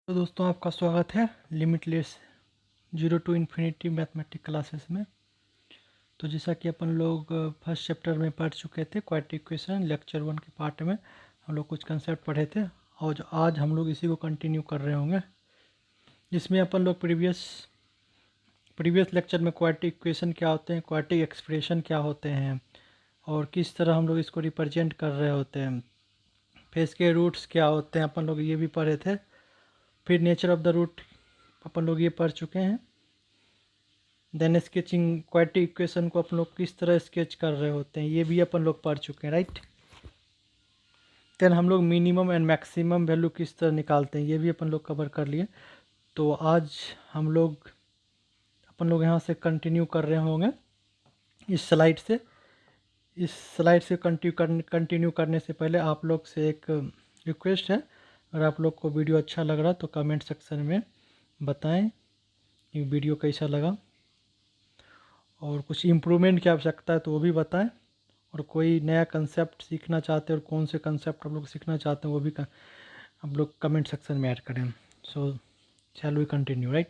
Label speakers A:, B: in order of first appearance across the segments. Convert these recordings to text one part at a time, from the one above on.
A: तो दोस्तों आपका स्वागत है limitless zero to infinity mathematic classes में। तो जैसा कि अपन लोग फर्स्ट चैप्टर में पढ़ चुके थे क्वाड्रेटिक इक्वेशन लेक्चर 1 के पार्ट में हम लोग कुछ कंसेप्ट पढ़े थे और आज हम लोग इसी को कंटिन्यू कर रहे होंगे, जिसमें अपन लोग प्रीवियस लेक्चर में क्वाड्रेटिक इक्वेशन क्या होते हैं, क्वाड्रेटिक एक्सप्रेशन क्या होते हैं और किस तरह हम लोग इसको रिप्रेजेंट कर रहे होते हैं, फिर इसके रूट्स क्या होते हैं अपन लोग ये भी पढ़े थे। फिर नेचर ऑफ द रूट अपन लोग ये पढ़ चुके हैं। देन स्केचिंग क्वाड्रेटिक इक्वेशन को अपन लोग किस तरह स्केच कर रहे होते हैं ये भी अपन लोग पढ़ चुके हैं, राइट। देन हम लोग मिनिमम एंड मैक्सिमम वैल्यू किस तरह निकालते हैं ये भी अपन लोग कवर कर लिए। तो आज हम लोग अपन लोग यहाँ से कंटिन्यू कर रहे होंगे इस स्लाइड से कंटिन्यू करने से पहले आप लोग से एक रिक्वेस्ट है, अगर आप लोग को वीडियो अच्छा लग रहा तो कमेंट सेक्शन में बताएं कि वीडियो कैसा लगा और कुछ इम्प्रूवमेंट की आवश्यकता है तो वो भी बताएं, और कोई नया कंसेप्ट सीखना चाहते हैं और कौन से कंसेप्ट आप लोग सीखना चाहते हैं वो भी आप लोग कमेंट सेक्शन में ऐड करें। So shall we continue, right.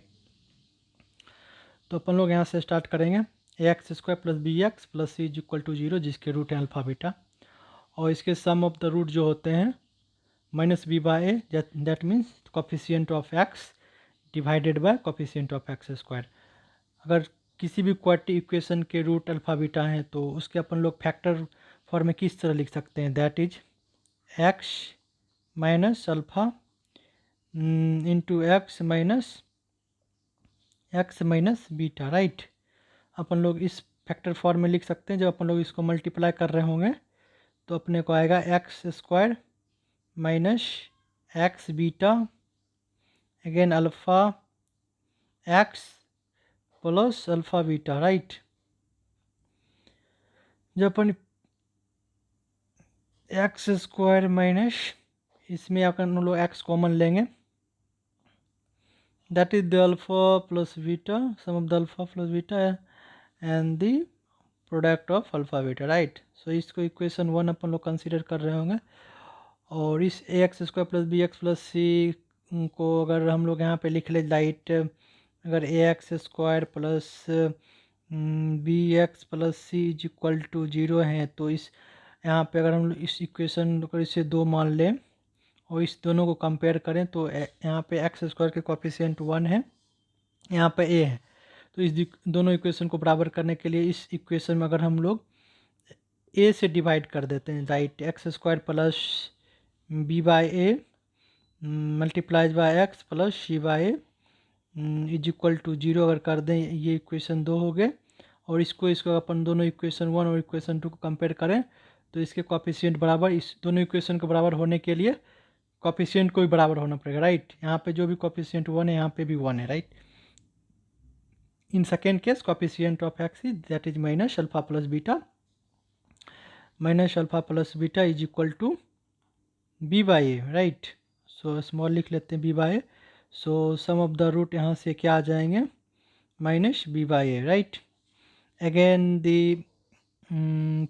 A: तो अपन लोग यहाँ से स्टार्ट करेंगे। X square plus b x plus c is equal to zero, जिसके रूट हैं अल्फ़ा बीटा, और इसके सम ऑफ द रूट जो होते हैं minus b by a, that means coefficient of x divided by coefficient of x square. अगर किसी भी क्वाड्रेटिक इक्वेशन के रूट अल्फ़ा बीटा हैं तो उसके अपन लोग फैक्टर फॉर्म में किस तरह लिख सकते हैं, that is x minus alpha into x minus beta, right. अपन लोग इस फैक्टर फॉर्म में लिख सकते हैं। जब अपन लोग इसको मल्टीप्लाई कर रहे होंगे तो अपने को आएगा x square minus x beta again alpha x plus alpha beta, right. जब अपन एक्स स्क्वायर माइनस इसमें अपन लोग एक्स कॉमन लेंगे, that is the alpha plus beta, sum of the alpha plus beta and the product of alpha beta, right. So इसको equation 1 अपन लोग consider कर रहे होंगे। और इस a x square plus b x plus c को अगर हम लोग यहाँ पे लिख ले लाइट, अगर a x square plus b x plus c is equal to zero है तो इस यहाँ पे अगर हम लोग इस इक्वेशन को इसे 2 मान लें और इस दोनों को कंपेयर करें तो यहाँ पे एक्स स्क्वायर के कोफिशिएंट 1 है, यहाँ पे ए है। तो इस दोनों इक्वेशन को बराबर करने के लिए इस इक्वेशन में अगर हम लोग ए से डिवाइड कर देते हैं, right, x square plus b by a multiplies by x plus c by is equal to zero अगर कर दें, ये इक्वेशन 2 हो गए। और इसको अपन दोनों इक्वेशन 1 और इक्वेशन 2 को कंपेयर करें तो इसके कोफिशिएंट बराबर, इस दोनों इक्वेशन को बराबर होने के लिए कोफिशिएंट को भी बराबर होना पड़ेगा, राइट। यहाँ पे जो भी कोफिशिएंट 1 है यहाँ पे भी 1 है, right. In second case coefficient of x is that is minus alpha plus beta is equal to b by a, right. So small लिख लेते हैं b by a. So sum of the root यहाँ से क्या आ जाएंगे, minus b by a, right. Again the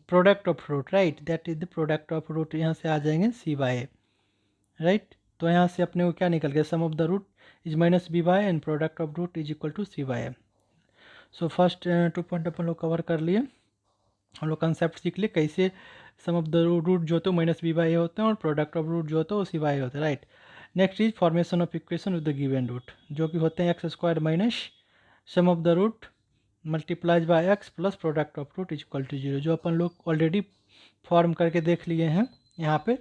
A: product of root, right, that is the product of root, यहाँ से आ जाएंगे सी बाई ए, राइट। तो यहाँ से अपने को क्या निकल गया, sum of the root is minus b by and product of root is equal to c by a. So first 2 point अपन लोग कवर कर लिए, हम लोग कंसेप्ट सीख लिए कैसे सम ऑफ द रूट जो होते हैं माइनस बी बाई ए होते हैं और प्रोडक्ट ऑफ रूट जो होता है वो सी बाई ए होता है, right. Next is formation of equation with the given root, जो कि होते हैं x square minus sum of the root multiplies by x plus product of root is equal to zero, जो अपन लोग ऑलरेडी फॉर्म करके देख लिए हैं यहाँ पे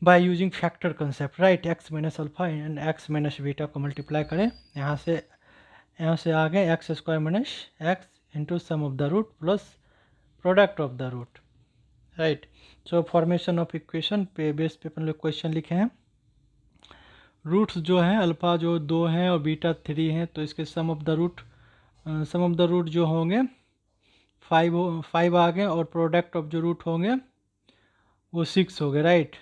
A: by using factor concept, right. X minus alpha and x minus beta को मल्टीप्लाई करें, यहाँ से आ गए x square minus x into sum of the root plus product of the root, right. So formation of equation पे base पे अपन लोग क्वेश्चन लिखे हैं। रूट्स जो हैं अल्फ़ा जो 2 हैं और बीटा 3 हैं, तो इसके सम ऑफ द रूट जो होंगे 5 आ गए और प्रोडक्ट ऑफ जो रूट होंगे वो 6 हो गए, right.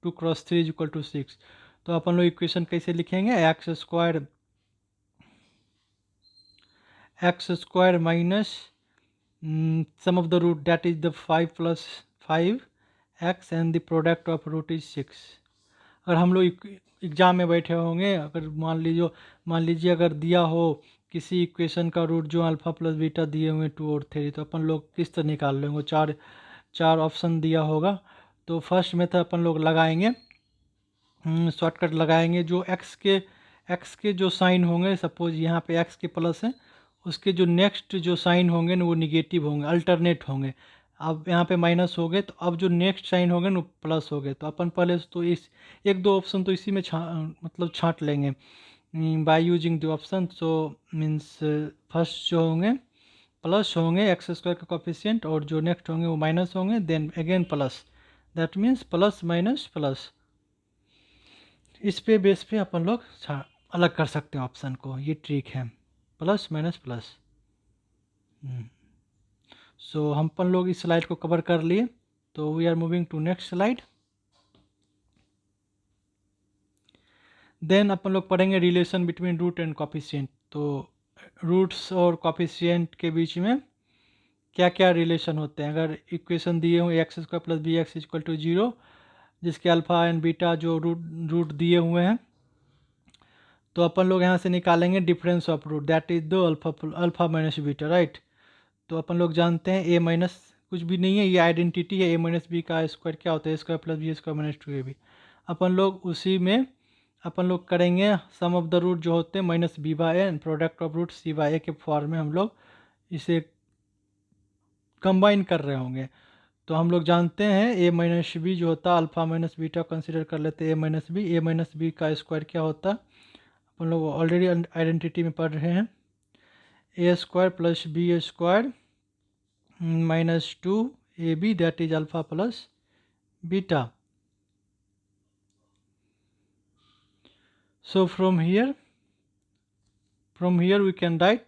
A: 2 cross 3 is equal to 6। तो अपन लोग इक्वेशन कैसे लिखेंगे, x square minus sum of the root that is the 5 plus 5 x and the product of root is 6। अगर हम लोग एग्ज़ाम में बैठे होंगे, अगर मान लीजिए अगर दिया हो किसी इक्वेशन का रूट जो अल्फ़ा प्लस बीटा दिए हुए 2 और 3, तो अपन लोग किस तरह निकाल लेंगे? चार चार ऑप्शन दिया होगा। तो फर्स्ट मेथड अपन लोग लगाएंगे, शॉर्टकट लगाएंगे। जो एक्स के जो साइन होंगे, सपोज यहाँ पे एक्स के प्लस है, उसके जो नेक्स्ट जो साइन होंगे ना वो निगेटिव होंगे, अल्टरनेट होंगे। अब यहाँ पे माइनस हो गए, तो अब जो नेक्स्ट साइन होंगे ना वो प्लस हो गए। तो अपन पहले तो इस एक दो ऑप्शन तो इसी में मतलब छांट लेंगे by using the option. So means first जो होंगे प्लस होंगे एक्स स्क्वायर का कोफिशिएंट, और जो नेक्स्ट होंगे वो माइनस होंगे, then again plus, that means plus minus plus. इस पे बेस पे अपन लोग अलग कर सकते हैं ऑप्शन को, ये ट्रिक है, प्लस माइनस प्लस। सो हम अपन लोग इस स्लाइड को कवर कर लिए, तो we are moving to next slide. Then अपन लोग पढ़ेंगे relation between root and coefficient. तो रूट्स और कोफिशिएंट के बीच में क्या क्या रिलेशन होते हैं। अगर इक्वेशन दिए हुए x square plus b x equal to 0, जिसके अल्फ़ा एंड बीटा जो रूट दिए हुए हैं, तो अपन लोग यहाँ से निकालेंगे difference of root, that is the alpha minus beta, right. तो अपन लोग जानते हैं ए माइनस कुछ भी नहीं है, ये आइडेंटिटी है। ए माइनस बी का स्क्वायर क्या होता है? Square plus b square minus 2ab। अपन लोग उसी में अपन लोग करेंगे सम ऑफ द रूट जो होते हैं minus b by n, product of root c by a के फॉर्म में हम लोग इसे कंबाइन कर रहे होंगे। तो हम लोग जानते हैं ए माइनस बी जो होता है, अल्फ़ा माइनस बीटा कंसिडर कर लेते हैं ए माइनस बी का स्क्वायर क्या होता है? अपन लोग ऑलरेडी आइडेंटिटी में पढ़ रहे हैं, a square plus b square minus 2ab, that is alpha plus beta. So from here we can write,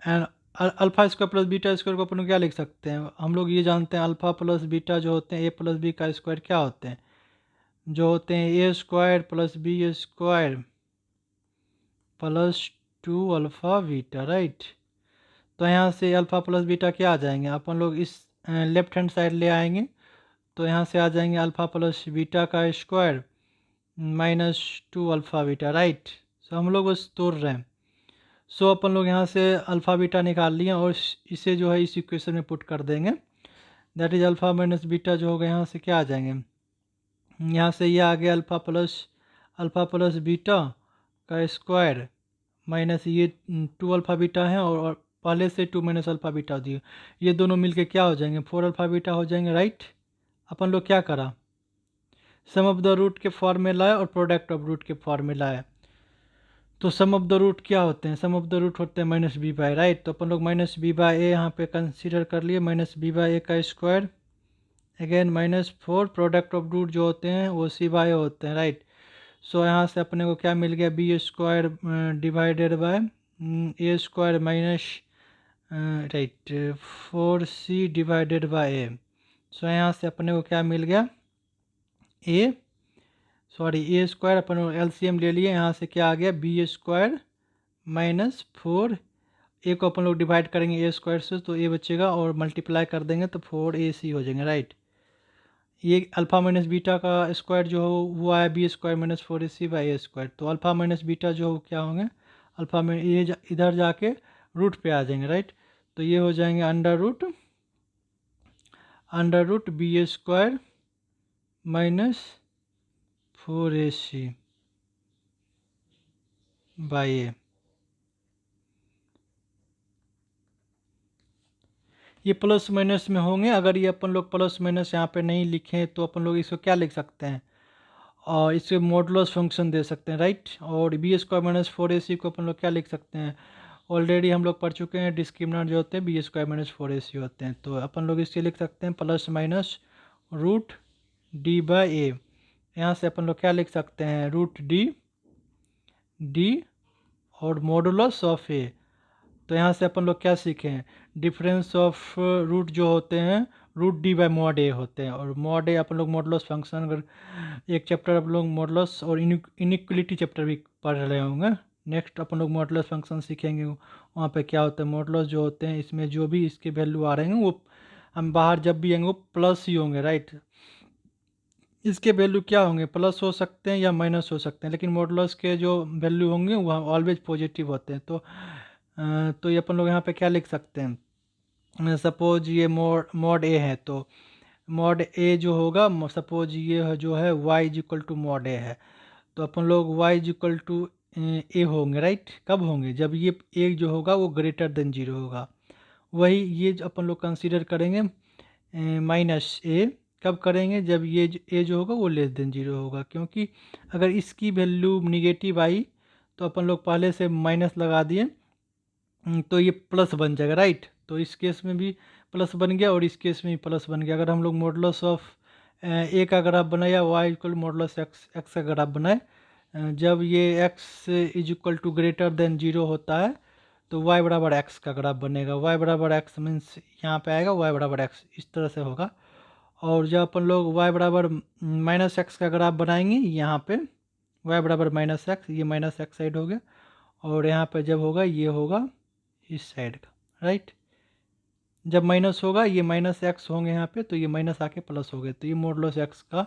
A: and alpha square plus beta square को अपन लोग क्या लिख सकते हैं? हम लोग ये जानते हैं अल्फ़ा प्लस बीटा जो होते हैं ए प्लस बी का स्क्वायर क्या होते हैं? जो होते हैं a square plus b square plus 2 alpha beta, right. तो यहाँ से अल्फ़ा प्लस बीटा क्या आ जाएंगे? अपन लोग इस लेफ्ट हैंड साइड ले आएंगे, तो यहाँ से आ जाएंगे अल्फ़ा प्लस बीटा का square minus 2 alpha beta, right. So हम लोग बस तोड़ रहे हैं। सो अपन लोग यहाँ से अल्फ़ा बीटा निकाल लिए और इसे जो है इस इक्वेशन में पुट कर देंगे, that is alpha minus beta जो होगा यहाँ से क्या आ जाएंगे? यहाँ से ये आ गया अल्फ़ा प्लस बीटा का स्क्वायर माइनस ये 2 अल्फ़ा बीटा है, और पहले से 2 माइनस अल्फ़ा बीटा दिए, ये दोनों मिलके क्या हो जाएंगे? 4 अल्फ़ा बीटा हो जाएंगे, राइट। अपन लोग क्या करा? सम ऑफ द रूट के फॉर्म में लाए और प्रोडक्ट ऑफ रूट के फॉर्म में लाए। तो सम ऑफ द रूट क्या होते हैं? सम ऑफ द रूट होते हैं माइनस बी बाई, राइट। तो अपन लोग माइनस बी बाई ए यहाँ पे कंसीडर कर लिए, माइनस बी बाई ए का square again minus 4, product of root जो होते हैं वो सी बाई होते हैं, राइट। सो यहाँ से अपने को क्या मिल गया? B square divided by a square minus right 4c divided by a. So यहाँ से अपने को क्या मिल गया? ए स्क्वायर, अपन एलसीएम ले लिए, यहाँ से क्या आ गया? बी स्क्वायर माइनस 4, ए को अपन लोग डिवाइड करेंगे ए स्क्वायर से, तो ए बचेगा, और मल्टीप्लाई कर देंगे तो 4ac हो जाएंगे, राइट। ये अल्फ़ा माइनस बीटा का स्क्वायर जो हो वो आया b square minus 4ac by a square. तो अल्फ़ा माइनस बीटा जो क्या होंगे? अल्फ़ा में ये इधर जाके रूट पे आ जाएंगे, राइट। तो ये हो जाएंगे under root b square minus 4ac by a. ये प्लस माइनस में होंगे। अगर ये अपन लोग प्लस माइनस यहाँ पे नहीं लिखें तो अपन लोग इसको क्या लिख सकते हैं? और इससे मॉडुलस फंक्शन दे सकते हैं, राइट। और बी स्क्वायर माइनस 4ac को अपन लोग क्या लिख सकते हैं? ऑलरेडी हम लोग पढ़ चुके हैं, डिस्क्रिमिनेंट जो होते हैं बी स्क्वायर माइनस 4ac होते हैं। तो अपन लोग इससे लिख सकते हैं plus minus root d by a. यहाँ से अपन लोग क्या लिख सकते हैं? रूट डी और मॉडुलस ऑफ ए। तो यहाँ से अपन लोग क्या सीखे हैं? डिफरेंस ऑफ रूट जो होते हैं रूट डी बाई मॉड ए होते हैं, और मॉड ए अपन लोग मॉडुलस फंक्शन, अगर एक चैप्टर अपन लोग मॉडुलस और इनइक्वलिटी चैप्टर भी पढ़ रहे होंगे, नेक्स्ट अपन लोग मॉडुलस फंक्शन सीखेंगे। वहाँ पे क्या होता है? मॉडुलस जो होते हैं इसमें जो भी इसके वैल्यू आ रहे हैं वो हम बाहर जब भी आएंगे वो प्लस ही होंगे, राइट। इसके वैल्यू क्या होंगे, प्लस हो सकते हैं या माइनस हो सकते हैं, लेकिन मॉडुलस के जो वैल्यू होंगे वह ऑलवेज पॉजिटिव होते हैं। तो ये अपन लोग यहाँ पे क्या लिख सकते हैं, सपोज ये मॉड ए है, तो मॉड ए जो होगा, सपोज ये जो है y is equal to mod a है, तो अपन लोग y is equal to a होंगे, राइट। कब होंगे, जब ये ए जो होगा वो ग्रेटर देन 0 होगा। वही ये जो अपन लोग कंसीडर करेंगे माइनस ए, कब करेंगे, जब ये ए जो होगा वो लेस देन 0 होगा, क्योंकि अगर इसकी वैल्यू निगेटिव आई तो अपन लोग पहले से माइनस लगा दिए, तो ये प्लस बन जाएगा, राइट। तो इस केस में भी प्लस बन गया और इस केस में भी प्लस बन गया। अगर हम लोग मॉडुलस ऑफ ए का ग्राफ बनाए या वाई इक्वल मॉडुलस एक्स का ग्राफ बनाए, जब ये x is equal to greater than 0 होता है तो y बराबर एक्स का ग्राफ बनेगा। y बराबर एक्स मीन्स यहाँ पे आएगा y बराबर एक्स, इस तरह से होगा। और जब अपन लोग y बराबर माइनस एक्स का ग्राफ बनाएंगे, यहाँ पे y बराबर माइनस एक्स, ये माइनस एक्स साइड हो गया, और यहाँ पे जब होगा ये होगा इस साइड का, राइट। जब माइनस होगा ये माइनस एक्स होंगे यहाँ पे, तो ये माइनस आके प्लस हो गए, तो ये मॉडुलस एक्स का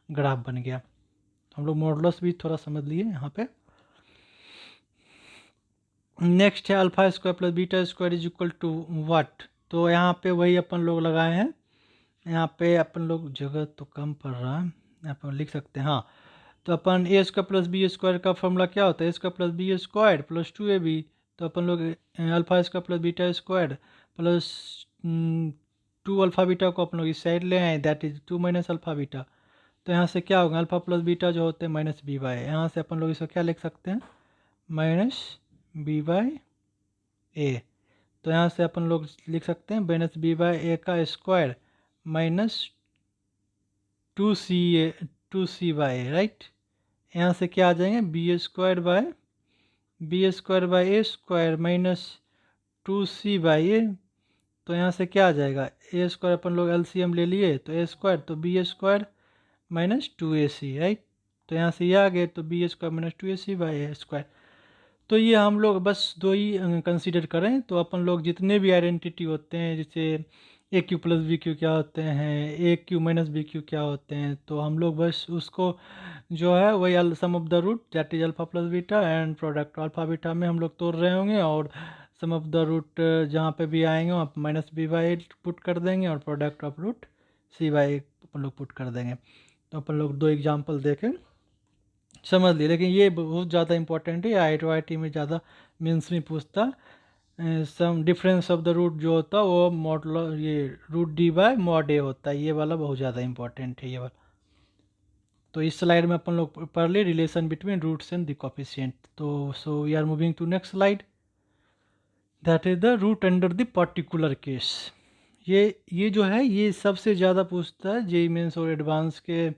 A: ग्राफ बन गया। हम लोग मॉडुलस भी थोड़ा समझ लिए यहाँ पे। नेक्स्ट है alpha square plus beta square is equal to what, तो यहाँ पे वही अपन लोग लगाए हैं। यहाँ पे अपन लोग जगह तो कम पड़ रहा है, यहाँ पर लिख सकते हैं, हाँ। तो अपन a square plus b square का फॉर्मूला क्या होता है, a square plus b square plus 2ab। तो अपन लोग alpha square plus beta square plus 2 alpha beta को अपन लोग इस साइड ले आए, that is 2 minus alpha beta. तो यहाँ से क्या होगा, अल्फा प्लस बीटा जो होते हैं माइनस बी बाय, यहाँ से अपन लोग इसको क्या लिख सकते हैं, माइनस बी बाय ए। तो यहाँ से अपन लोग लिख सकते हैं माइनस बी बाय ए का square minus 2c by a, right. यहाँ से क्या आ जाएंगे, b square by a square minus 2c by a. तो यहाँ से क्या आ जाएगा, ए स्क्वायर अपन लोग एलसीएम ले लिए, तो ए स्क्वायर तो b square minus 2ac, right. तो यहाँ से ये आ गए, तो b square minus 2ac by a square. तो ये हम लोग बस दो ही कंसीडर करें, तो अपन लोग जितने भी आइडेंटिटी होते हैं, जैसे ए क्यू प्लस बी क्यू क्या होते हैं, ए क्यू माइनस बी क्यू क्या होते हैं, तो हम लोग बस उसको जो है वही sum of the root that is alpha plus beta and product alpha beta में हम लोग तोड़ रहे होंगे, और सम ऑफ द रूट जहाँ पे भी आएंगे वहाँ माइनस बी बाई पुट कर देंगे, और product of root c by अपन लोग पुट कर देंगे। तो अपन लोग दो एग्जाम्पल देखें, समझ लिए। लेकिन ये बहुत ज़्यादा इंपॉर्टेंट है, आई में ज़्यादा मेंस में पूछता, sum difference of the root जो होता है वो मॉडल ये root d by mod a होता है, ये वाला बहुत ज़्यादा इंपॉर्टेंट है ये वाला। तो इस स्लाइड में अपन लोग पढ़ लिए relation between roots and the coefficient. तो so we are moving to next slide, that is the root under the particular case. ये जो है ये सबसे ज़्यादा पूछता है जेईई मेंस और एडवांस के,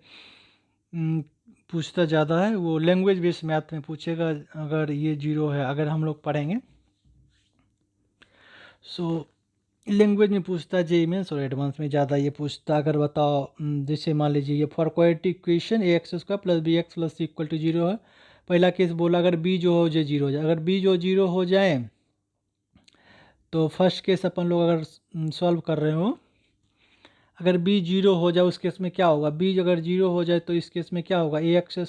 A: पूछता ज़्यादा है, वो लैंग्वेज बेस्ड मैथ में पूछेगा अगर ये 0 है, अगर हम लोग पढ़ेंगे। सो लैंग्वेज में पूछता है जेईई मेंस और एडवांस में ज़्यादा ये पूछता। अगर बताओ जैसे मान लीजिए ये for quadratic equation a x square plus b x plus c equal to 0 है। पहला केस बोला अगर बी जो हो जाए 0 हो जाए, अगर बी जो 0 हो जाए तो फर्स्ट केस अपन लोग अगर सॉल्व कर रहे हो, अगर बी 0 हो जाए उस केस में क्या होगा, बी अगर 0 हो जाए तो इस केस में क्या होगा, ए एक्स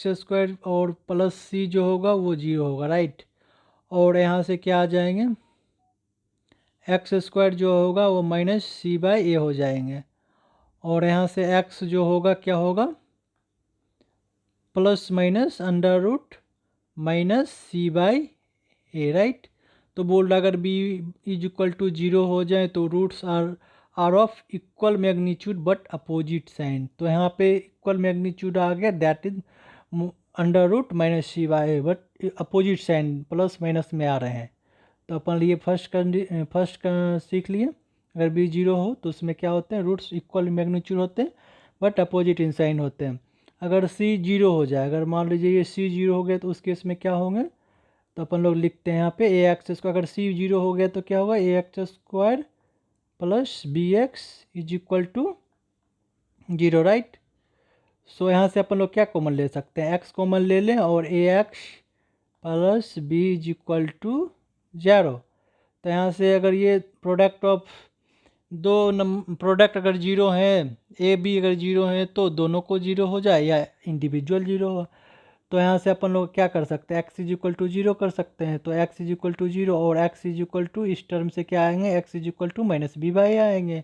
A: स्क्वायर और प्लस सी जो होगा वो 0 होगा, राइट। और यहाँ से क्या आ जाएंगे, एक्स स्क्वायर जो होगा वो माइनस सी बाई ए हो जाएंगे, और यहाँ से एक्स जो होगा क्या होगा, plus minus under root minus c by a, right. तो बोल रहा अगर बी इज इक्वल टू 0 हो जाए तो roots are of equal magnitude but opposite sign. तो यहाँ पे इक्वल मैग्नीट्यूड आ गया, that is under root minus c by a, but opposite sign plus minus में आ रहे हैं। तो अपन लिए फर्स्ट सीख लिए, अगर बी 0 हो तो उसमें क्या होते हैं, रूट्स इक्वल मैग्नीट्यूड होते हैं बट अपोजिट इन साइन होते हैं। अगर सी 0 हो जाए, अगर मान लीजिए ये सी 0 हो गया तो उस केस में क्या होंगे, तो अपन लोग लिखते हैं यहाँ पे ए एक्स स्क्वायर, अगर सी 0 हो गया तो क्या होगा, a x square plus b x is equal to 0, right. So यहाँ से अपन लोग क्या कॉमन ले सकते हैं, एक्स कॉमन ले लें और a x plus b is equal to 0। तो यहाँ से अगर ये प्रोडक्ट ऑफ दो प्रोडक्ट अगर जीरो है, ए बी अगर जीरो है तो दोनों को जीरो हो जाए या इंडिविजुअल जीरो हो। तो यहाँ से अपन लोग क्या कर सकते हैं, x is equal to zero कर सकते हैं। तो एक्स इज इक्वल टू जीरो और एक्स इज इक्वल टू इस टर्म से क्या आएंगे, x is equal to minus b by आएंगे।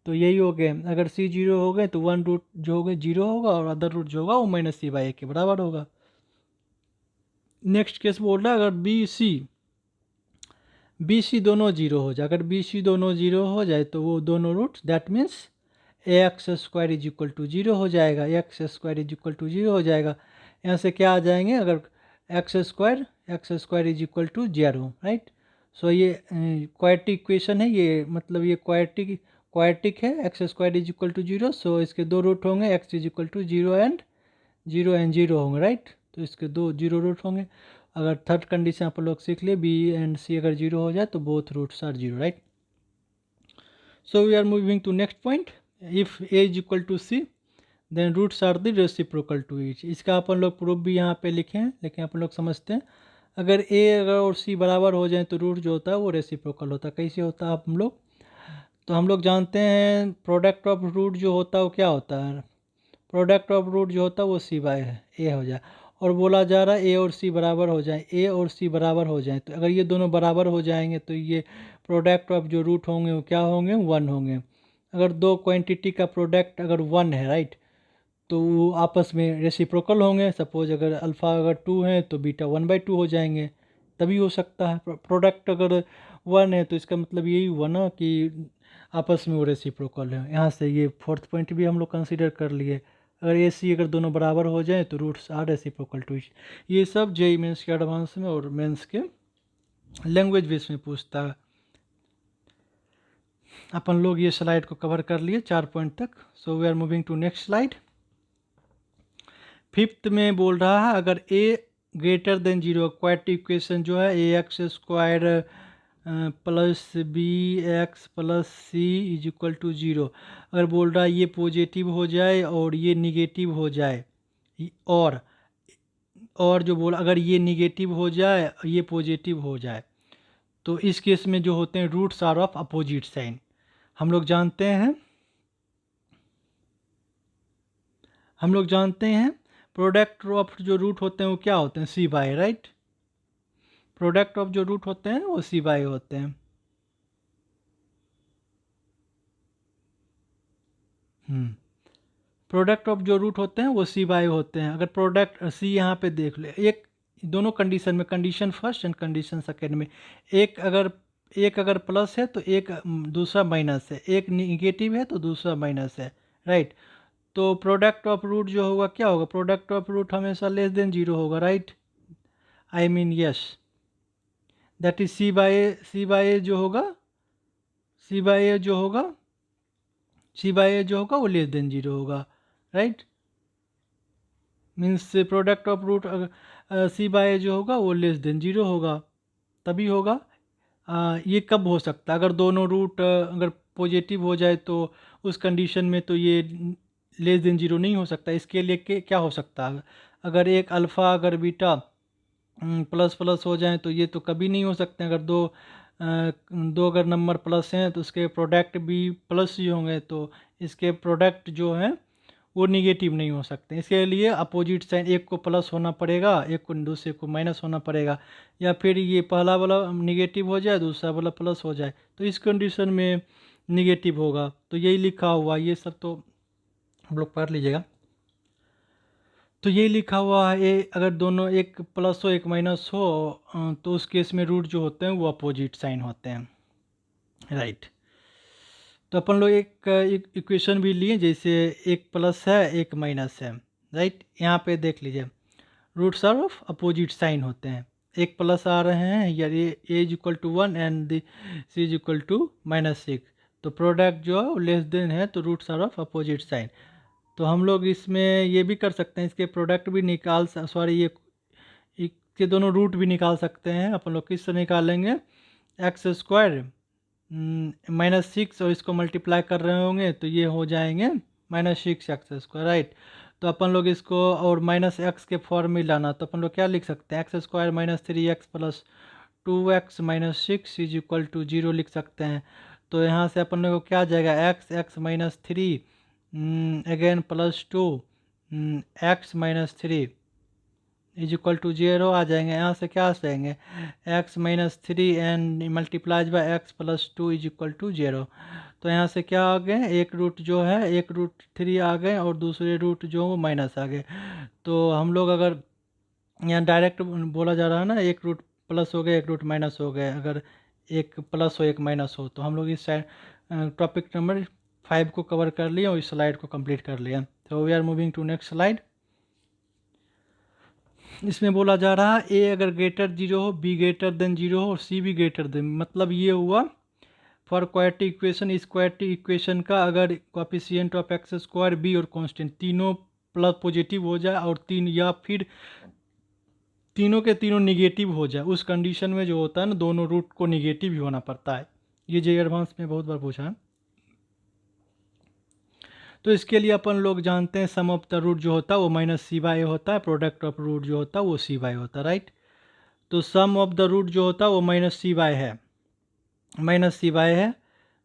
A: तो यही हो गए, अगर सी जीरो हो गए तो वन रूट जो हो गए जीरो होगा और अदर रूट जो होगा वो माइनस सी बाई ए के बराबर होगा। नेक्स्ट केस बोल रहा है अगर बी सी दोनों जीरो हो जाए, अगर बी सी दोनों जीरो हो जाए तो वो दोनों roots that means a x square is equal to zero हो जाएगा, x square is equal to zero हो जाएगा। यहाँ से क्या आ जाएंगे, अगर x square is equal to zero, right. So ये क्वाड्रेटिक इक्वेशन है, ये मतलब ये क्वाड्रेटिक है, x square is equal to zero. So इसके दो रूट होंगे, x is equal to zero and zero होंगे, राइट। तो इसके दो जीरो रूट होंगे। अगर थर्ड कंडीशन आप लोग सीख लिए, बी एंड सी अगर जीरो हो जाए तो both roots are zero, right. So we are moving to next point, if a is equal to c then roots are the reciprocal to each. इसका अपन लोग प्रूफ भी यहाँ पे लिखे हैं, लेकिन अपन लोग समझते हैं अगर ए अगर और सी बराबर हो जाए तो रूट जो होता है वो रेसिप्रोकल होता है। कैसे होता है आप हम लोग, तो हम लोग जानते हैं प्रोडक्ट ऑफ रूट जो होता है वो क्या होता है, प्रोडक्ट ऑफ रूट जो होता है वो सी बाय ए हो जाए। और बोला जा रहा है ए और सी बराबर हो जाए, ए और सी बराबर हो जाए, तो अगर ये दोनों बराबर हो जाएंगे तो ये प्रोडक्ट ऑफ जो रूट होंगे वो क्या होंगे, वन होंगे। अगर दो क्वांटिटी का प्रोडक्ट अगर वन है, राइट, तो वो आपस में रेसिप्रोकल होंगे। सपोज अगर अल्फ़ा अगर टू है तो बीटा वन बाई टू हो जाएंगे, तभी हो सकता है। प्रोडक्ट अगर वन है तो इसका मतलब यही हुआ ना कि आपस में वो रेसिप्रोकल है। यहाँ से ये फोर्थ पॉइंट भी हम लोग कंसिडर कर लिए, अगर ए सी अगर दोनों बराबर हो जाए तो roots are reciprocal to each. ये सब जेई मेंस के एडवांस में और मेंस के लैंग्वेज बेस में पूछता है। अपन लोग ये स्लाइड को कवर कर लिए 4 पॉइंट तक। So we are moving to next slide. Fifth में बोल रहा है अगर a greater than zero, quadratic equation जो है a x square plus b x plus c is equal to zero, अगर बोल रहा है ये पॉजिटिव हो जाए और ये निगेटिव हो जाए, और जो बोला अगर ये निगेटिव हो जाए ये पॉजिटिव हो जाए, तो इस केस में जो होते हैं roots are of opposite sign. हम लोग जानते हैं प्रोडक्ट ऑफ जो रूट होते हैं वो क्या होते हैं, सी बाय, राइट। प्रोडक्ट ऑफ जो रूट होते हैं वो सी बाय होते हैं। प्रोडक्ट ऑफ जो रूट होते हैं वो सी बाय होते हैं। अगर प्रोडक्ट सी यहाँ पे देख ले, एक दोनों कंडीशन में, condition first and condition second में, एक अगर प्लस है तो एक दूसरा माइनस है, एक निगेटिव है तो दूसरा माइनस है, राइट। तो प्रोडक्ट ऑफ रूट जो होगा क्या होगा, प्रोडक्ट ऑफ रूट हमेशा लेस देन जीरो होगा, right. I mean yes, that is c by a जो होगा, सी बाय ए जो होगा वो लेस देन जीरो होगा, right. Means product of root c by जो होगा वो लेस देन जीरो होगा, तभी होगा। ये कब हो सकता है, अगर दोनों रूट अगर पॉजिटिव हो जाए तो उस कंडीशन में तो ये लेस देन जीरो नहीं हो सकता। इसके लिए क्या हो सकता है, अगर एक अल्फ़ा अगर बीटा प्लस प्लस हो जाए तो ये तो कभी नहीं हो सकते। अगर दो अगर नंबर प्लस हैं तो उसके प्रोडक्ट भी प्लस ही होंगे, तो इसके प्रोडक्ट जो हैं वो निगेटिव नहीं हो सकते। इसके लिए अपोजिट साइन, एक को प्लस होना पड़ेगा, एक को दूसरे को माइनस होना पड़ेगा, या फिर ये पहला वाला निगेटिव हो जाए दूसरा वाला प्लस हो जाए, तो इस कंडीशन में निगेटिव होगा। तो यही लिखा हुआ, ये सब तो हम लोग पढ़ लीजिएगा। तो यही लिखा हुआ है, ए अगर दोनों एक प्लस हो एक माइनस हो तो उस केस में रूट जो होते हैं वो अपोजिट साइन होते हैं, राइट। तो अपन लोग एक इक्वेशन भी लिए, जैसे एक प्लस है एक माइनस है, राइट। यहाँ पे देख लीजिए roots are of opposite sign होते हैं, एक प्लस आ रहे हैं या a is equal to one and the c is equal to minus six, तो प्रोडक्ट जो है वो लेस देन है, तो roots are of opposite sign. तो हम लोग इसमें ये भी कर सकते हैं, इसके प्रोडक्ट भी ये इसके दोनों रूट भी निकाल सकते हैं। अपन लोग किस तरह निकालेंगे, एक्स स्क्वायर माइनस सिक्स और इसको मल्टीप्लाई कर रहे होंगे तो ये हो जाएंगे minus six x square, right. तो अपन लोग इसको और माइनस एक्स के फॉर्म में लाना, तो अपन लोग क्या लिख सकते हैं, x square minus three x plus two x minus six is equal to zero लिख सकते हैं। तो यहाँ से अपन लोग को क्या आ जाएगा, x minus three again plus two x minus three is equal to 0 आ जाएंगे। यहाँ से क्या आ जाएंगे, x minus three and multiplies by x plus two is equal to 0। तो यहाँ से क्या आ गए, एक रूट जो है एक रूट थ्री आ गए और दूसरे रूट जो वो माइनस आ गए। तो हम लोग अगर यहाँ डायरेक्ट बोला जा रहा है ना, एक रूट प्लस हो गए एक रूट माइनस हो गए, अगर एक प्लस हो एक माइनस हो, तो हम लोग इस टॉपिक नंबर 5 को कवर कर लिए और इस स्लाइड को कंप्लीट कर लिया। तो we are moving to next slide. इसमें बोला जा रहा है ए अगर ग्रेटर 0 हो, बी ग्रेटर देन 0 हो और सी भी ग्रेटर देन, मतलब ये हुआ फॉर क्वाड्रेटिक इक्वेशन, इस क्वाड्रेटिक इक्वेशन का अगर coefficient of x square b और कांस्टेंट तीनों प्लस पॉजिटिव हो जाए और तीन या फिर तीनों के तीनों निगेटिव हो जाए, उस कंडीशन में जो होता है ना, दोनों रूट को निगेटिव ही होना पड़ता है। ये जे एडवांस में बहुत बार पूछा है। तो इसके लिए अपन लोग जानते हैं सम ऑफ द रूट जो होता है वो माइनस सी बाई होता है, प्रोडक्ट ऑफ रूट जो होता है वो सी बाई होता है, राइट। तो सम ऑफ द रूट जो होता है वो माइनस सी बाई है, माइनस सी बाई है,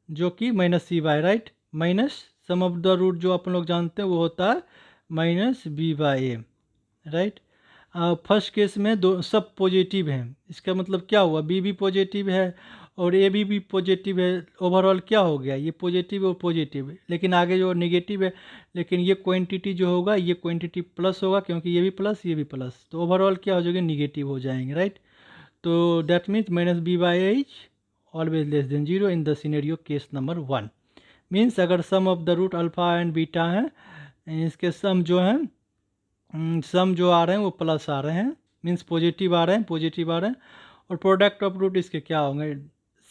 A: जो कि minus c by, right. Minus sum of the root जो अपन लोग जानते हैं वो होता है minus b by a, right. First case में दो सब पॉजिटिव हैं, इसका मतलब क्या हुआ, बी भी पॉजिटिव है और ए भी पॉजिटिव है, ओवरऑल क्या हो गया, ये पॉजिटिव और पॉजिटिव है। लेकिन आगे जो नेगेटिव है, लेकिन ये क्वांटिटी जो होगा ये क्वांटिटी प्लस होगा, क्योंकि ये भी प्लस ये भी प्लस, तो ओवरऑल क्या हो जाएगा, निगेटिव हो जाएंगे, राइट। तो that means minus b by a is always less than 0 in the scenario case number 1। Means अगर sum of the root alpha and beta है, इसके सम जो है सम जो आ रहे हैं वो प्लस आ रहे हैं, मीन्स पॉजिटिव आ रहे हैं, पॉजिटिव आ रहे हैं। और प्रोडक्ट ऑफ रूट इसके क्या होंगे,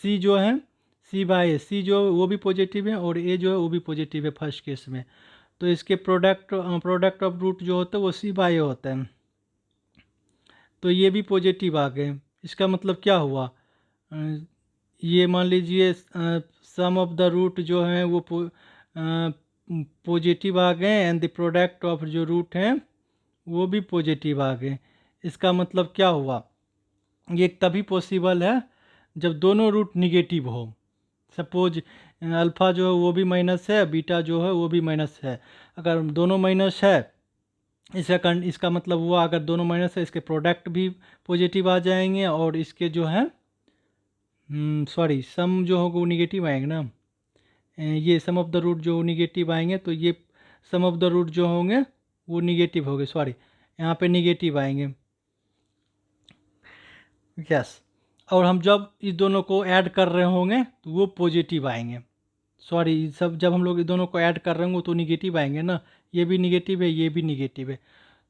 A: सी जो है सी बाई ए, सी जो वो भी पॉजिटिव है और ए जो है वो भी पॉजिटिव है फर्स्ट केस में। तो इसके प्रोडक्ट ऑफ रूट जो होता है वो सी बाई ए होता है, तो ये भी पॉजिटिव आ गए। इसका मतलब क्या हुआ, ये मान लीजिए सम ऑफ द रूट जो है वो पॉजिटिव आ गए एंड द प्रोडक्ट ऑफ जो रूट हैं वो भी पॉजिटिव आ गए। इसका मतलब क्या हुआ, ये तभी पॉसिबल है जब दोनों रूट निगेटिव हो। सपोज अल्फ़ा जो है वो भी माइनस है, बीटा जो है वो भी माइनस है। अगर दोनों माइनस है, इसका मतलब हुआ अगर दोनों माइनस है, इसके प्रोडक्ट भी पॉजिटिव आ जाएंगे और इसके जो है सॉरी सम जो होगा वो निगेटिव आएंगे ना, ये सम ऑफ द रूट जो निगेटिव आएंगे, तो ये सम ऑफ द रूट जो होंगे वो निगेटिव हो गए, सॉरी यहाँ पे निगेटिव आएंगे, यस। और हम जब इस दोनों को ऐड कर रहे होंगे तो वो पॉजिटिव आएंगे, सॉरी सब जब हम लोग इस दोनों को ऐड कर रहे होंगे तो निगेटिव आएंगे ना, ये भी निगेटिव है ये भी निगेटिव है,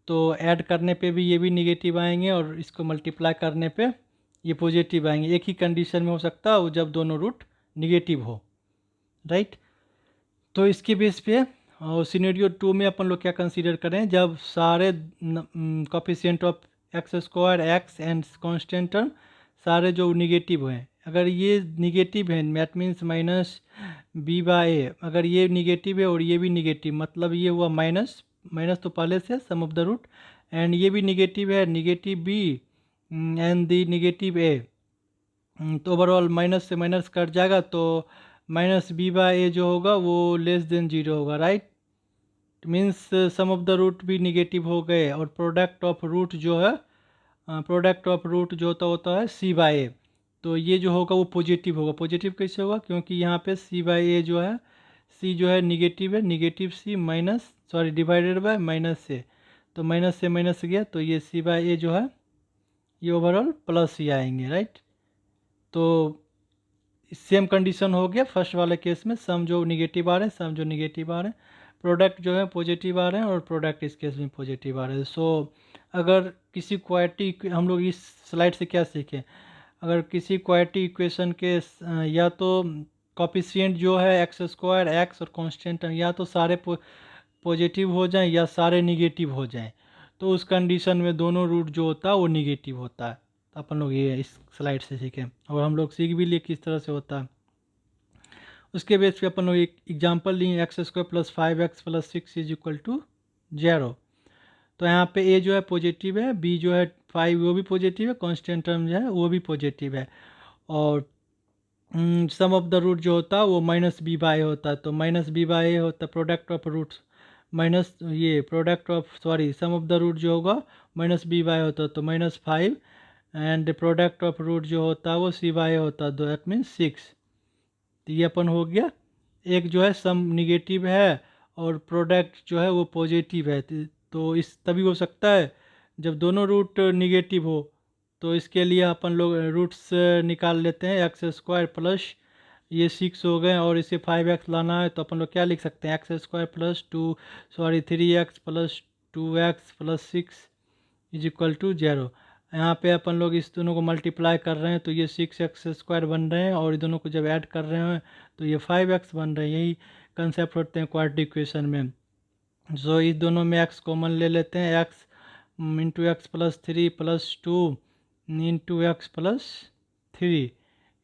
A: तो ऐड करने पे भी ये भी निगेटिव आएंगे और इसको मल्टीप्लाई करने पे ये पॉजिटिव आएंगे। एक ही कंडीशन में हो सकता है वो जब दोनों रूट निगेटिव हो, राइट। तो इसके बेस पे और सिनेरियो 2 में अपन लोग क्या कंसीडर करें, जब सारे coefficient of x square x and constant term सारे जो निगेटिव हैं, अगर ये निगेटिव है that means minus b by a, अगर ये निगेटिव है और ये भी निगेटिव, मतलब ये हुआ माइनस माइनस तो पहले से sum of the root, and ये भी निगेटिव है, negative b and the negative a, तो ओवरऑल माइनस से माइनस कट जाएगा, तो माइनस बी बाई ए जो होगा वो लेस देन 0 होगा, right. Means sum of the root भी निगेटिव हो गए और प्रोडक्ट ऑफ रूट जो है प्रोडक्ट ऑफ रूट जो होता है सी बाई ए, तो ये जो होगा वो पॉजिटिव होगा। पॉजिटिव कैसे होगा, क्योंकि यहाँ पे सी बाई ए जो है, सी जो है negative c minus sorry divided by minus a, तो माइनस से माइनस गया, तो ये सी बाई ए जो है ये ओवरऑल प्लस ही आएंगे, राइट। तो सेम कंडीशन हो गया फर्स्ट वाले केस में, सम जो निगेटिव आ रहे हैं सम जो निगेटिव आ रहे हैं, प्रोडक्ट जो है पॉजिटिव आ रहे हैं और प्रोडक्ट इस केस में पॉजिटिव आ रहे हैं। सो अगर किसी क्वाड्रेटिक, हम लोग इस स्लाइड से क्या सीखें, अगर किसी क्वाड्रेटिक इक्वेशन के या तो कोएफिशिएंट जो है एक्स स्क्वायर एक्स और कांस्टेंट या तो सारे पॉजिटिव हो जाएं या सारे निगेटिव हो जाएं, तो उस कंडीशन में दोनों रूट जो होता है वो निगेटिव होता है। तो अपन लोग ये इस स्लाइड से सीखें और हम लोग सीख भी लिए किस तरह से होता है। उसके बेस पे अपन लोग एक एग्जांपल लिए, x square plus 5x plus 6 is equal to 0। तो यहाँ पे ए जो है पॉजिटिव है, बी जो है 5 वो भी पॉजिटिव है, कांस्टेंट टर्म जो है वो भी पॉजिटिव है, और सम ऑफ द रूट जो होता है वो माइनस बी बाय होता है, तो माइनस बी बाय होता है प्रोडक्ट ऑफ रूट्स माइनस ये product of sorry sum of the root जो होगा माइनस बी बाय होता है, तो -5 एंड प्रोडक्ट ऑफ रूट जो होता है वो सी बाय होता है, दैट मीन्स 6। तो ये अपन हो गया। एक जो है सम निगेटिव है और प्रोडक्ट जो है वो पॉजिटिव है, तो इस तभी हो सकता है जब दोनों रूट निगेटिव हो। तो इसके लिए अपन लोग रूट्स निकाल लेते हैं, x² प्लस ये 6 हो गए और इसे 5x लाना है, तो अपन लोग क्या लिख सकते हैं, x² plus 3x plus 2x plus 6 is equal to 0। यहाँ पे अपन लोग इस दोनों को मल्टीप्लाई कर रहे हैं तो ये 6x² बन रहे हैं, और दोनों को जब ऐड कर रहे हैं तो ये 5x बन रहे हैं। यही कंसेप्ट होते हैं क्वाड्रेटिक इक्वेशन में। सो इस दोनों में x कॉमन ले लेते हैं, x into x plus 3 plus 2 into x plus 3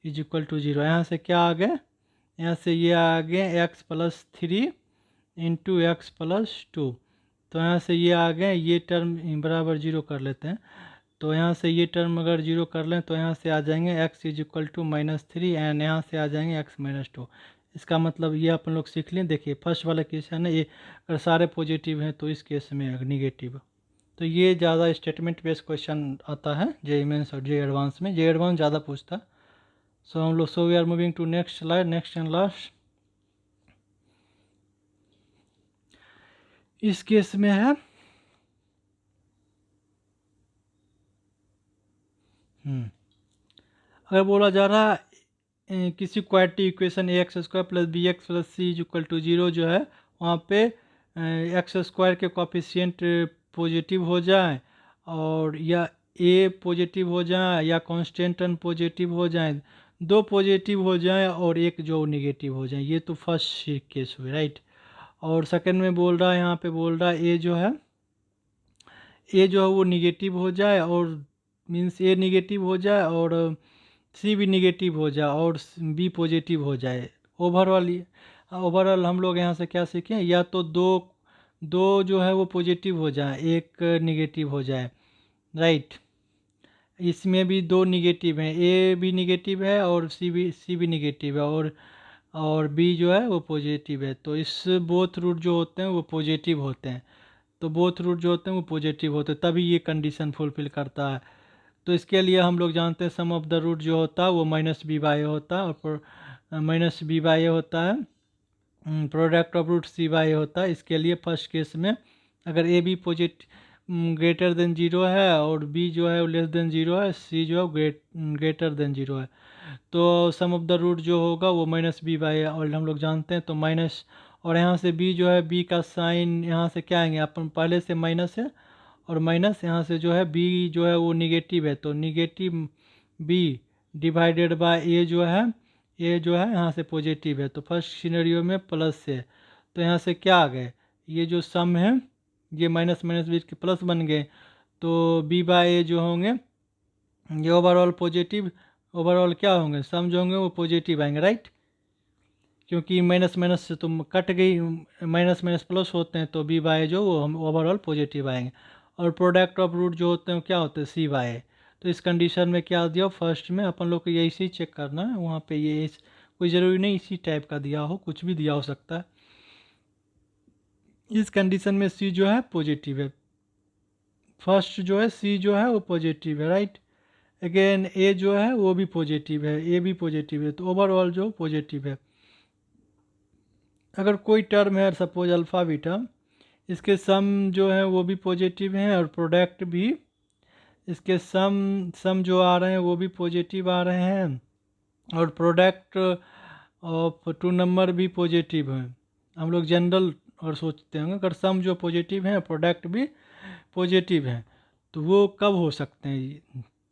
A: is equal to 0। यहाँ से क्या आ गया, यहाँ से ये आ गया x plus 3 into x plus 2, तो यहाँ से ये आ गए, ये टर्म बराबर 0 कर लेते हैं। तो यहाँ से ये टर्म अगर 0 कर लें तो यहाँ से आ जाएंगे x is equal to -3 and यहाँ से आ जाएंगे x -2। इसका मतलब ये अपन लोग सीख लें। देखिए फर्स्ट वाला केस है ना, ये अगर सारे पॉजिटिव हैं तो इस केस में निगेटिव। तो ये ज़्यादा स्टेटमेंट बेस्ड क्वेश्चन आता है जेईई मेंस और जेईई एडवांस में, जेईई एडवांस ज़्यादा पूछता है। सो हम लोग we are moving to next slide, next and last. इस केस में है अगर बोला जा रहा है किसी quadratic equation x² plus bx plus c is equal to 0 जो है, वहाँ पे x² के कोफिशिएंट पॉजिटिव हो जाए और या a पॉजिटिव हो जाए या कांस्टेंट पॉजिटिव हो जाए, दो पॉजिटिव हो जाए और एक जो नेगेटिव हो जाए। ये तो फर्स्ट केस हुई, राइट। और सेकंड में बोल रहा है, यहाँ पे बोल रहा है a जो है वो निगेटिव हो जाए, और मीन्स a निगेटिव हो जाए और सी भी निगेटिव हो जाए और बी पॉजिटिव हो जाए। ओवरऑल हम लोग यहाँ से क्या सीखें, या तो दो जो है वो पॉजिटिव हो जाए, एक निगेटिव हो जाए, राइट। इसमें भी दो निगेटिव हैं, ए भी निगेटिव है और सी भी निगेटिव है, और बी जो है वो पॉजिटिव है। तो इस बोथ रूट जो होते हैं वो पॉजिटिव होते हैं, तो बोथ रूट जो होते हैं वो पॉजिटिव होते हैं, तभी ये कंडीशन फुलफिल करता है। तो इसके लिए हम लोग जानते हैं सम ऑफ द रूट जो होता है वो -b/a होता है, और -b/a होता है, प्रोडक्ट ऑफ रूट c/a होता है। इसके लिए फर्स्ट केस में अगर ए बी ग्रेटर देन 0 है और बी जो है वो लेस देन 0 है, सी जो है ग्रेटर देन 0 है, तो सम ऑफ द रूट जो होगा वो -b/a और हम लोग जानते हैं, तो माइनस, और यहाँ से b जो है, b का साइन यहाँ से क्या आएंगे, अपन पहले से माइनस है और माइनस यहाँ से जो है b जो है वो निगेटिव है, तो negative b divided by a जो है, a जो है यहाँ से पॉजिटिव है, तो फर्स्ट सिनेरियो में प्लस है, तो यहाँ से क्या आ गए, ये जो सम है ये माइनस माइनस बीच के प्लस बन गए, तो b/a जो होंगे ये ओवरऑल क्या होंगे, सम जो होंगे वो पॉजिटिव आएंगे, राइट, क्योंकि माइनस माइनस से तुम कट गई, माइनस माइनस प्लस होते हैं, तो b/a जो वो हम ओवरऑल पॉजिटिव आएंगे। और प्रोडक्ट ऑफ रूट जो होते हैं क्या होते हैं, c/a। तो इस कंडीशन में क्या दिया, फर्स्ट में अपन लोग को ये इसी चेक करना है, वहाँ पे ये कोई ज़रूरी नहीं इसी टाइप का दिया हो, कुछ भी दिया हो सकता है। इस कंडीशन में c जो है पॉजिटिव है, फर्स्ट जो है c जो है वो पॉजिटिव है, राइट। अगेन a जो है वो भी पॉजिटिव है, a भी पॉजिटिव है, तो ओवरऑल जो पॉजिटिव है। अगर कोई टर्म है सपोज अल्फ़ा बीटा, इसके सम जो है वो भी पॉजिटिव हैं और प्रोडक्ट भी, इसके सम जो आ रहे हैं वो भी पॉजिटिव आ रहे हैं, और प्रोडक्ट ऑफ टू नंबर भी पॉजिटिव हैं। हम लोग जनरल और सोचते होंगे अगर सम जो पॉजिटिव हैं प्रोडक्ट भी पॉजिटिव हैं, तो वो कब हो सकते हैं,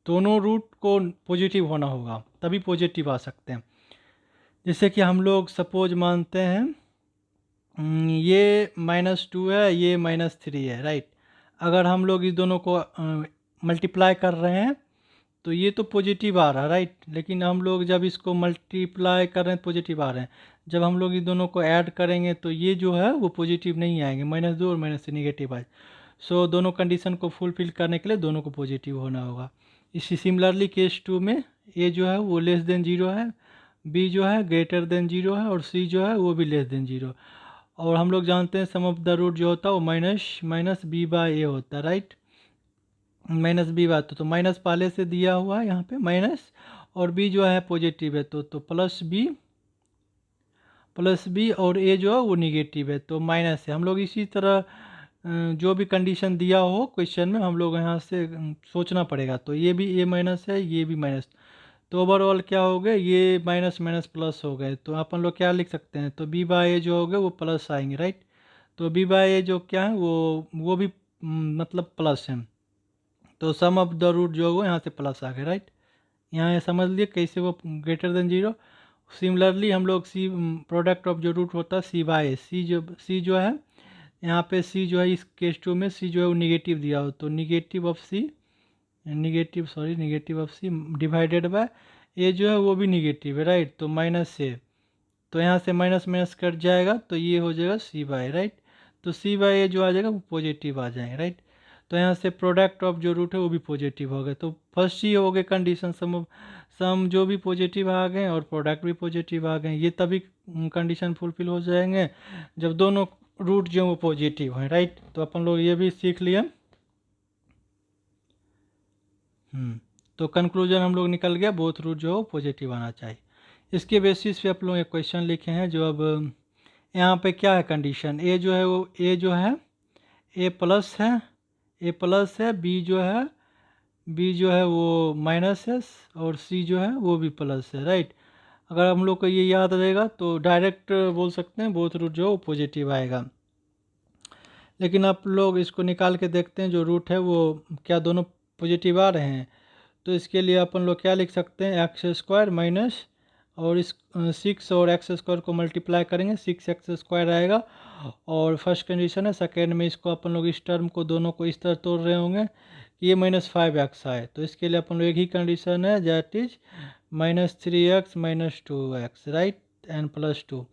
A: दोनों रूट को पॉजिटिव होना होगा तभी पॉजिटिव आ सकते हैं। जैसे कि हम लोग सपोज मानते हैं ये -2 है, ये -3 है, राइट। अगर हम लोग इस दोनों को मल्टीप्लाई कर रहे हैं तो ये तो पॉजिटिव आ रहा है, राइट, लेकिन हम लोग जब इसको मल्टीप्लाई कर रहे हैं पॉजिटिव आ रहे हैं, जब हम लोग इस दोनों को ऐड करेंगे तो ये जो है वो पॉजिटिव नहीं आएंगे, -2 और -3 निगेटिव आए। सो दोनों कंडीशन को फुलफिल करने के लिए दोनों को पॉजिटिव होना होगा। इसी सिमिलरली केस 2 में ए जो है वो लेस देन 0 है, बी जो है ग्रेटर देन 0 है और सी जो है वो भी लेस देन 0। और हम लोग जानते हैं सम ऑफ द रूट जो होता है वो माइनस बी बाय ए होता है, राइट। माइनस बी बात तो माइनस पहले से दिया हुआ है यहाँ पे माइनस, और बी जो है पॉजिटिव है तो प्लस बी और ए जो है वो निगेटिव है तो माइनस है। हम लोग इसी तरह जो भी कंडीशन दिया हो क्वेश्चन में हम लोग यहाँ से सोचना पड़ेगा। तो ये भी ए माइनस है, ये भी माइनस, तो ओवरऑल क्या हो गए, ये माइनस माइनस प्लस हो गए। तो अपन लोग क्या लिख सकते हैं, तो बी बाय ए जो हो गए वो प्लस आएंगे, राइट। तो बी बाय ए जो क्या है वो भी मतलब प्लस है। तो सम ऑफ द रूट जो है यहाँ से प्लस आ गए, राइट। यहाँ ये समझ लिए कैसे वो ग्रेटर देन 0। सिमिलरली हम लोग सी प्रोडक्ट ऑफ जो रूट होता है सी बाय ए, सी जो है यहाँ पे सी जो है इस केस 2 में सी जो है वो निगेटिव दिया हो तो negative of c divided by a जो है वो भी निगेटिव है, राइट। तो माइनस ए, तो यहाँ से माइनस माइनस कट जाएगा तो ये हो जाएगा सी बाय, राइट। तो सी बाय ए जो आ जाएगा वो पॉजिटिव आ जाएंगे, राइट। तो यहाँ से प्रोडक्ट ऑफ जो रूट है वो भी पॉजिटिव हो गए। तो फर्स्ट ही हो गए कंडीशन, सम जो भी पॉजिटिव आ गए और प्रोडक्ट भी पॉजिटिव आ गए। ये तभी कंडीशन फुलफिल हो जाएंगे जब दोनों रूट जो वो पॉजिटिव हैं, राइट। तो अपन लोग ये भी सीख लिए। तो कंक्लूजन हम लोग निकल गया, बोथ रूट जो पॉजिटिव आना चाहिए। इसके बेसिस पे आप लोग एक क्वेश्चन लिखे हैं जो अब यहाँ पे क्या है कंडीशन, ए जो है वो ए जो है ए प्लस है, बी जो है वो माइनस है और सी जो है वो भी प्लस है, राइट। अगर हम लोग को ये याद रहेगा तो डायरेक्ट बोल सकते हैं बोथ रूट जो पॉजिटिव आएगा। लेकिन आप लोग इसको निकाल के देखते हैं जो रूट है वो क्या दोनों पॉजिटिव आ रहे हैं। तो इसके लिए अपन लोग क्या लिख सकते हैं, एक्स स्क्वायर माइनस और इस 6 और एक्स स्क्वायर को मल्टीप्लाई करेंगे 6x स्क्वायर आएगा। और फर्स्ट कंडीशन है, सेकेंड में इसको अपन लोग इस टर्म को दोनों को इस तरह तोड़ रहे होंगे कि ये -5x आए। तो इसके लिए अपन लोग एक ही कंडीशन है that is -3x - 2x, right, and +2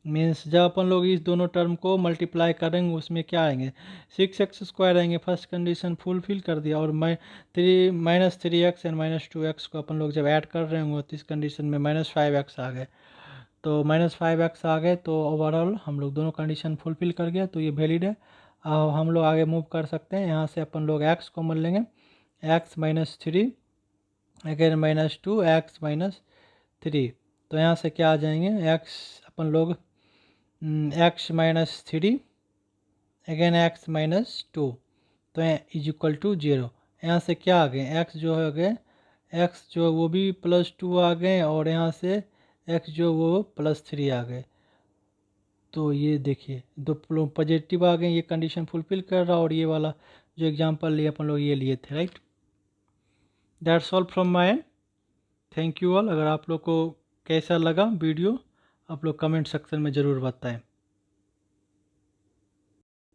A: means जब अपन लोग इस दोनों टर्म को मल्टीप्लाई करेंगे उसमें क्या आएंगे 6x स्क्वायर आएंगे। फर्स्ट कंडीशन फुलफिल कर दिया। और -3x एंड -2x को अपन लोग जब ऐड कर रहे होंगे तो इस कंडीशन में -5x आ गए। तो -5x आ गए तो ओवरऑल हम लोग दोनों कंडीशन फुलफिल कर गया तो ये वैलिड है। अब हम लोग आगे मूव कर सकते हैं। यहाँ से अपन लोग x कॉमन लेंगे, x -3 अगेन -2 x -3। तो यहाँ से क्या आ जाएंगे x अपन लोग x-3 अगेन x -2 तो इज इक्वल टू 0। यहाँ से क्या आ गए x जो हो गए x जो वो भी +2 आ गए और यहाँ से x जो वो +3 आ गए। तो ये देखिए दो पॉजिटिव आ गए, ये कंडीशन फुलफिल कर रहा। और ये वाला जो एग्जांपल लिए अपन लोग ये लिए थे, right. That's all from my and, thank you all. अगर आप लोग को कैसा लगा वीडियो आप लोग कमेंट सेक्शन में ज़रूर बताएं।